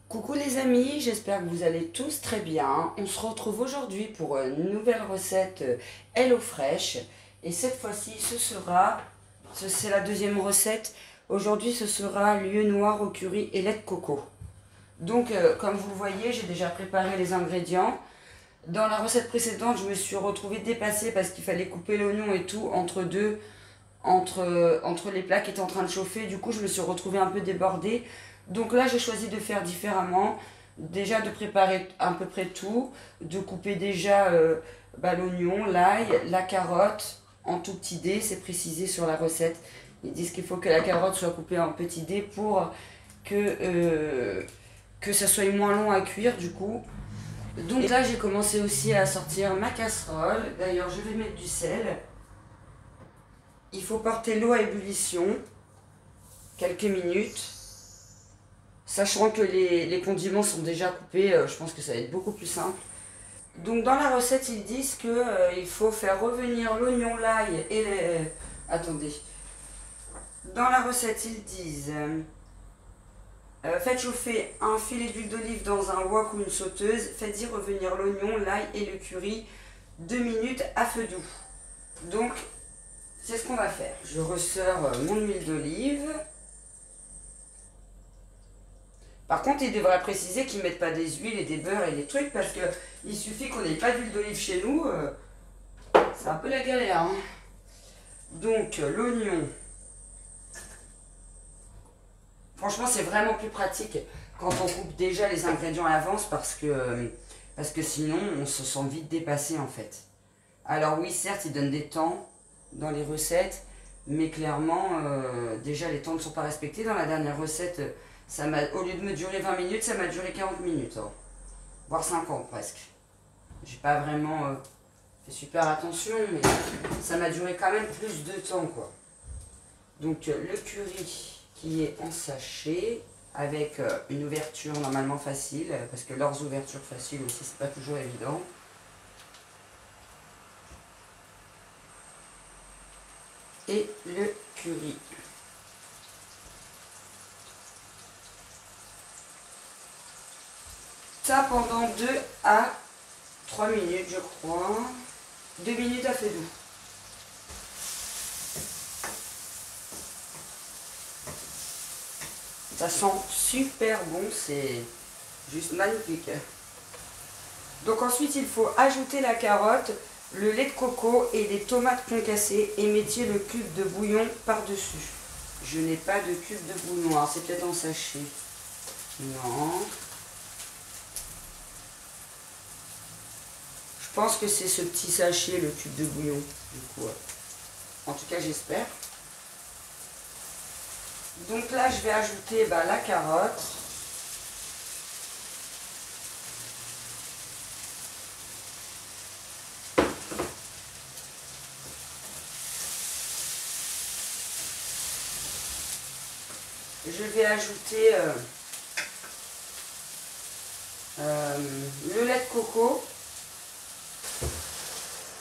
Coucou les amis, j'espère que vous allez tous très bien. On se retrouve aujourd'hui pour une nouvelle recette HelloFresh. Et cette fois-ci, c'est la deuxième recette. Aujourd'hui, ce sera lieu noir au curry et lait de coco. Donc, comme vous le voyez, j'ai déjà préparé les ingrédients. Dans la recette précédente, je me suis retrouvée dépassée parce qu'il fallait couper l'oignon et tout entre les plats qui étaient en train de chauffer. Du coup, je me suis retrouvée un peu débordée. Donc là, j'ai choisi de faire différemment. Déjà de préparer à peu près tout. De couper déjà l'oignon, l'ail, la carotte en tout petits dés. C'est précisé sur la recette. Ils disent qu'il faut que la carotte soit coupée en petits dés pour que ça soit moins long à cuire du coup. Donc là, j'ai commencé aussi à sortir ma casserole. D'ailleurs, je vais mettre du sel. Il faut porter l'eau à ébullition, quelques minutes. Sachant que les condiments sont déjà coupés, je pense que ça va être beaucoup plus simple. Donc dans la recette, ils disent qu'il faut faire revenir l'oignon, l'ail et les... Attendez. Dans la recette, ils disent... faites chauffer un filet d'huile d'olive dans un wok ou une sauteuse. Faites-y revenir l'oignon, l'ail et le curry 2 minutes à feu doux. Donc, c'est ce qu'on va faire. Je ressors mon huile d'olive. Par contre, ils devraient préciser qu'ils ne mettent pas des huiles et des beurres et des trucs parce qu'il suffit qu'on n'ait pas d'huile d'olive chez nous. C'est un peu la galère. Hein. Donc, l'oignon. Franchement, c'est vraiment plus pratique quand on coupe déjà les ingrédients à l'avance parce que sinon, on se sent vite dépassé en fait. Alors oui, certes, ils donnent des temps dans les recettes, mais clairement, déjà, les temps ne sont pas respectés. Dans la dernière recette... au lieu de me durer 20 minutes, ça m'a duré 40 minutes, hein. Voire 50 presque. J'ai pas vraiment fait super attention, mais ça m'a duré quand même plus de temps, quoi. Donc le curry qui est en sachet, avec une ouverture normalement facile, parce que leurs ouvertures faciles aussi, c'est pas toujours évident. Et le curry. Ça pendant 2 à 3 minutes, je crois. 2 minutes à feu doux. Ça sent super bon, c'est juste magnifique. Donc ensuite, il faut ajouter la carotte, le lait de coco et les tomates concassées et mettiez le cube de bouillon par-dessus. Je n'ai pas de cube de bouillon, alors c'est peut-être en sachet. Non. Je pense que c'est ce petit sachet, le cube de bouillon, du coup. En tout cas, j'espère. Donc là, je vais ajouter la carotte. Je vais ajouter le lait de coco.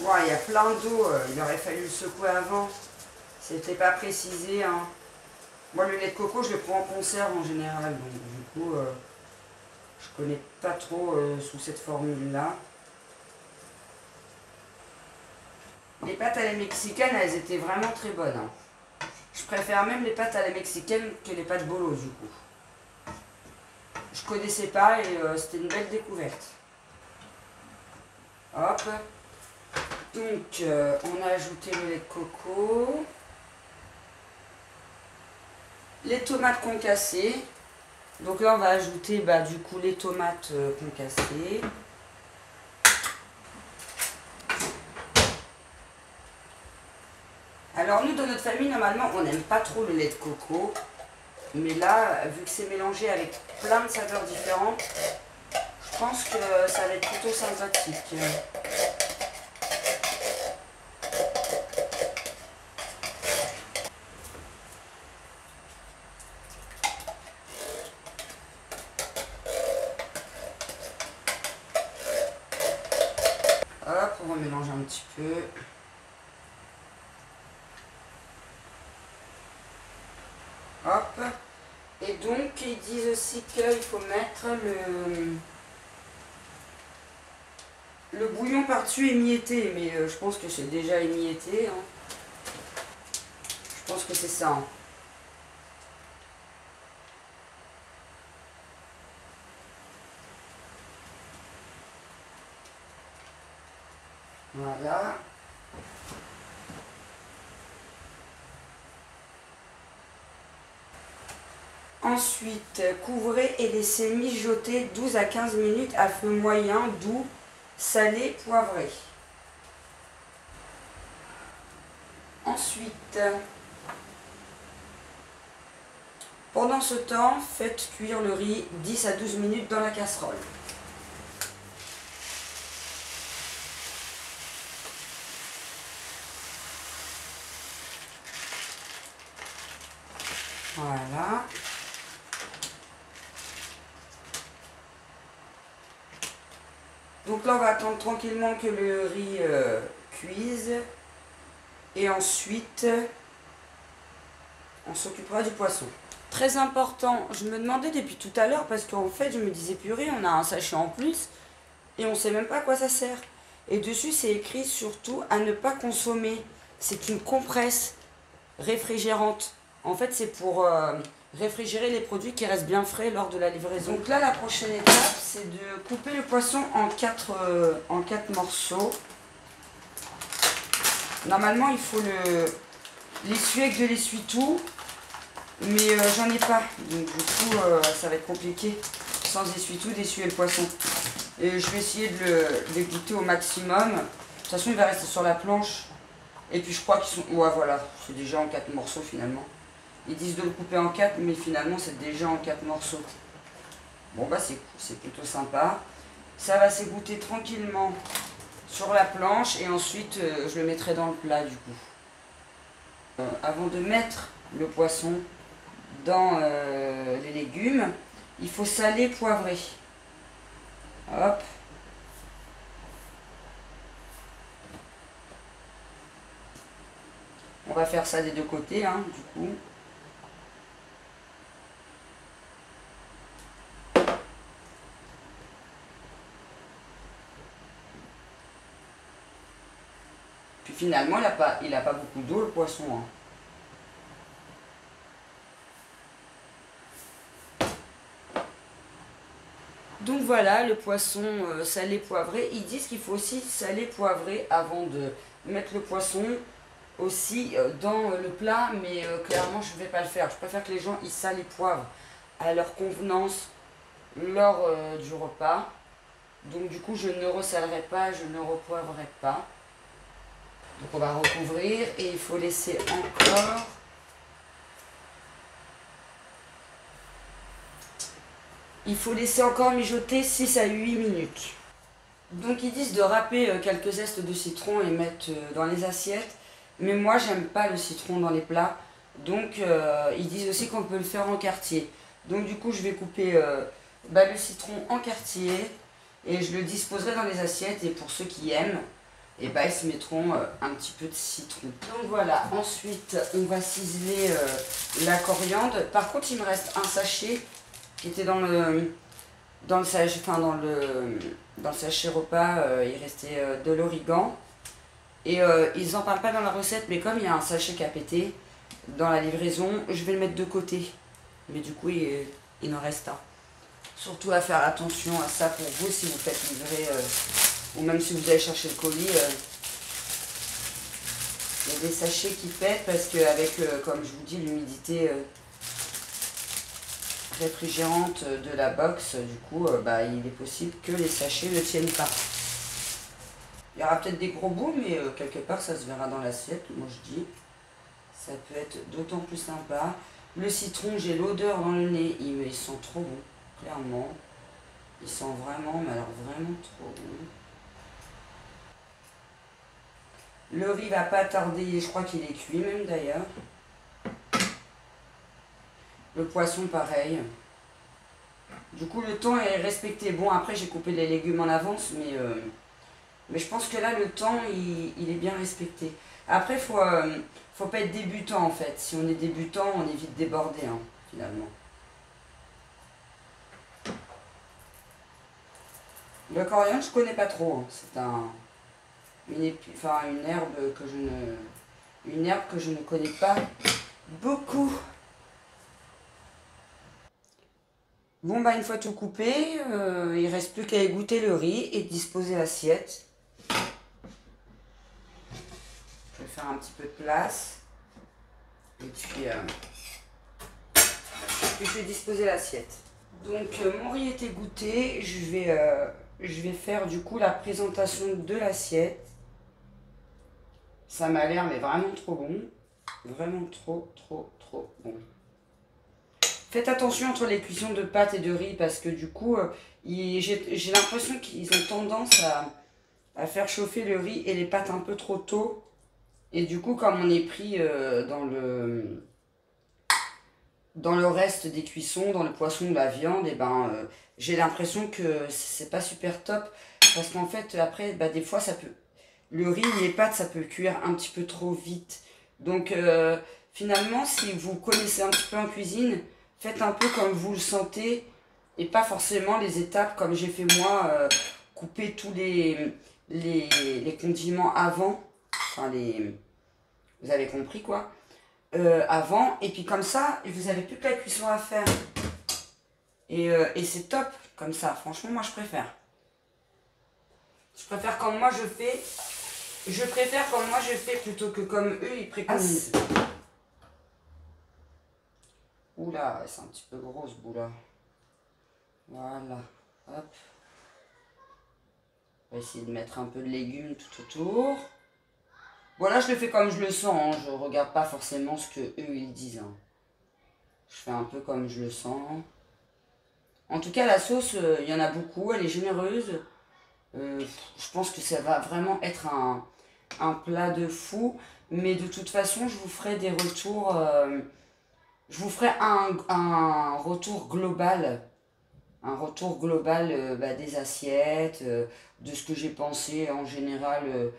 Wow, il y a plein d'eau, il aurait fallu le secouer avant. C'était pas précisé. Hein. Moi, le lait de coco, je le prends en conserve en général. Donc, du coup, je connais pas trop sous cette formule-là. Les pâtes à la mexicaine, elles étaient vraiment très bonnes. Hein. Je préfère même les pâtes à la mexicaine que les pâtes bolo, du coup. Je connaissais pas et c'était une belle découverte. Hop. Donc, on a ajouté le lait de coco, les tomates concassées. Donc là, on va ajouter du coup les tomates concassées. Alors nous, dans notre famille, normalement, on n'aime pas trop le lait de coco. Mais là, vu que c'est mélangé avec plein de saveurs différentes, je pense que ça va être plutôt sympathique. Hop, on va mélanger un petit peu. Hop. Et donc, ils disent aussi qu'il faut mettre le bouillon par-dessus émietté. Mais je pense que c'est déjà émietté. Hein. Je pense que c'est ça. Hein. Voilà. Ensuite, couvrez et laissez mijoter 12 à 15 minutes à feu moyen, doux, salé, poivré. Ensuite, pendant ce temps, faites cuire le riz 10 à 12 minutes dans la casserole. Voilà. Donc là, on va attendre tranquillement que le riz cuise. Et ensuite, on s'occupera du poisson. Très important, je me demandais depuis tout à l'heure, parce qu'en fait, je me disais, purée, on a un sachet en plus, et on ne sait même pas à quoi ça sert. Et dessus, c'est écrit surtout à ne pas consommer. C'est une compresse réfrigérante. En fait, c'est pour réfrigérer les produits qui restent bien frais lors de la livraison. Donc là, la prochaine étape, c'est de couper le poisson en quatre morceaux. Normalement, il faut l'essuyer avec de l'essuie-tout, mais j'en ai pas. Donc du coup, ça va être compliqué sans essuie-tout d'essuyer le poisson. Et je vais essayer de les goûter au maximum. De toute façon, il va rester sur la planche. Et puis je crois qu'ils sont... Ouais, voilà, c'est déjà en 4 morceaux finalement. Ils disent de le couper en 4, mais finalement, c'est déjà en 4 morceaux. Bon, bah c'est plutôt sympa. Ça va s'égoutter tranquillement sur la planche et ensuite je le mettrai dans le plat du coup. Avant de mettre le poisson dans les légumes, il faut saler, poivrer. Hop. On va faire ça des deux côtés, hein, du coup. Puis finalement, il n'a pas beaucoup d'eau, le poisson. Hein. Donc voilà, le poisson salé poivré. Ils disent qu'il faut aussi saler poivrer avant de mettre le poisson aussi dans le plat, mais clairement je ne vais pas le faire. Je préfère que les gens ils salent et poivrent à leur convenance lors du repas. Donc du coup je ne resalerai pas, je ne repoivrerai pas. Donc on va recouvrir et il faut laisser encore... Il faut laisser encore mijoter 6 à 8 minutes. Donc ils disent de râper quelques zestes de citron et mettre dans les assiettes. Mais moi j'aime pas le citron dans les plats. Donc ils disent aussi qu'on peut le faire en quartier. Donc du coup je vais couper le citron en quartier. Et je le disposerai dans les assiettes. Et pour ceux qui aiment, et ils se mettront un petit peu de citron. Donc voilà, ensuite on va ciseler la coriandre. Par contre il me reste un sachet qui était dans le sachet, dans le sachet repas, il restait de l'origan. Et ils n'en parlent pas dans la recette, mais comme il y a un sachet qui a pété dans la livraison, je vais le mettre de côté. Mais du coup, il en reste un. Surtout à faire attention à ça pour vous si vous faites livrer, ou même si vous allez chercher le colis. Il y a des sachets qui pètent parce qu'avec, comme je vous dis, l'humidité réfrigérante de la box, du coup, il est possible que les sachets ne tiennent pas. Il y aura peut-être des gros bouts, mais quelque part, ça se verra dans l'assiette, moi je dis. Ça peut être d'autant plus sympa. Le citron, j'ai l'odeur dans le nez, il sent trop bon, clairement. Il sent vraiment, mais alors vraiment trop bon. Le riz va pas tarder, je crois qu'il est cuit même d'ailleurs. Le poisson, pareil. Du coup, le temps est respecté. Bon, après, j'ai coupé les légumes en avance, Mais je pense que là, le temps, il est bien respecté. Après, faut pas être débutant en fait. Si on est débutant, on est vite débordé, hein, finalement. Le coriandre, je connais pas trop, hein. C'est une herbe que je ne connais pas beaucoup. Bon, bah une fois tout coupé, il reste plus qu'à égoutter le riz et disposer l'assiette. Je vais faire un petit peu de place. Et puis je vais disposer l'assiette. Donc mon riz est égoutté. Je vais faire du coup la présentation de l'assiette. Ça m'a l'air mais vraiment trop bon. Vraiment trop bon. Faites attention entre les cuissons de pâtes et de riz parce que du coup, j'ai l'impression qu'ils ont tendance à faire chauffer le riz et les pâtes un peu trop tôt. Et du coup, comme on est pris dans le reste des cuissons, dans le poisson ou la viande, et j'ai l'impression que c'est pas super top. Parce qu'en fait, après, des fois, le riz et les pâtes, ça peut cuire un petit peu trop vite. Donc, finalement, si vous connaissez un petit peu en cuisine, faites un peu comme vous le sentez et pas forcément les étapes comme j'ai fait moi, couper tous les condiments avant. Enfin, vous avez compris quoi. Avant, et puis comme ça, vous n'avez plus que la cuisson à faire. Et c'est top comme ça. Franchement, moi je préfère. Je préfère comme moi je fais. Je préfère comme moi je fais plutôt que comme eux ils préconisent. Oula, c'est un petit peu gros ce bout là. Voilà. Hop. On va essayer de mettre un peu de légumes tout autour. Voilà, je le fais comme je le sens. Hein. Je regarde pas forcément ce que eux ils disent. Hein. Je fais un peu comme je le sens. En tout cas, la sauce, il y en a beaucoup. Elle est généreuse. Je pense que ça va vraiment être un plat de fou. Mais de toute façon, je vous ferai des retours. Je vous ferai un retour global. Un retour global des assiettes, de ce que j'ai pensé en général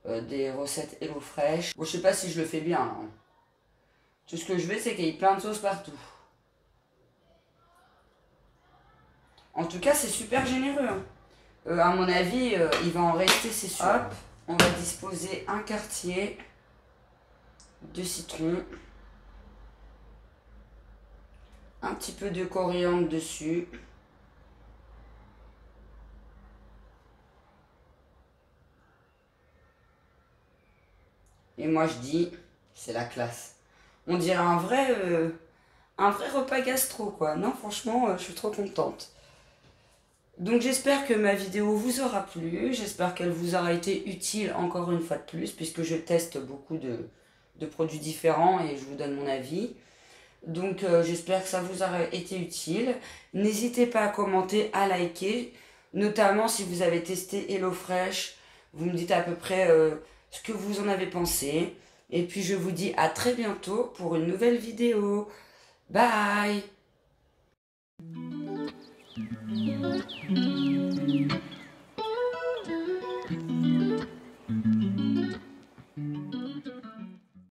des recettes HelloFresh. Bon, je sais pas si je le fais bien. Hein. Tout ce que je veux, c'est qu'il y ait plein de sauce partout. En tout cas, c'est super généreux. Hein. À mon avis, il va en rester, c'est sûr. Hop, on va disposer un quartier de citron. Un petit peu de coriandre dessus. Et moi, je dis, c'est la classe. On dirait un vrai repas gastro, quoi. Non, franchement, je suis trop contente. Donc j'espère que ma vidéo vous aura plu, j'espère qu'elle vous aura été utile encore une fois de plus, puisque je teste beaucoup de produits différents et je vous donne mon avis. Donc j'espère que ça vous aura été utile. N'hésitez pas à commenter, à liker, notamment si vous avez testé HelloFresh. Vous me dites à peu près ce que vous en avez pensé. Et puis je vous dis à très bientôt pour une nouvelle vidéo. Bye!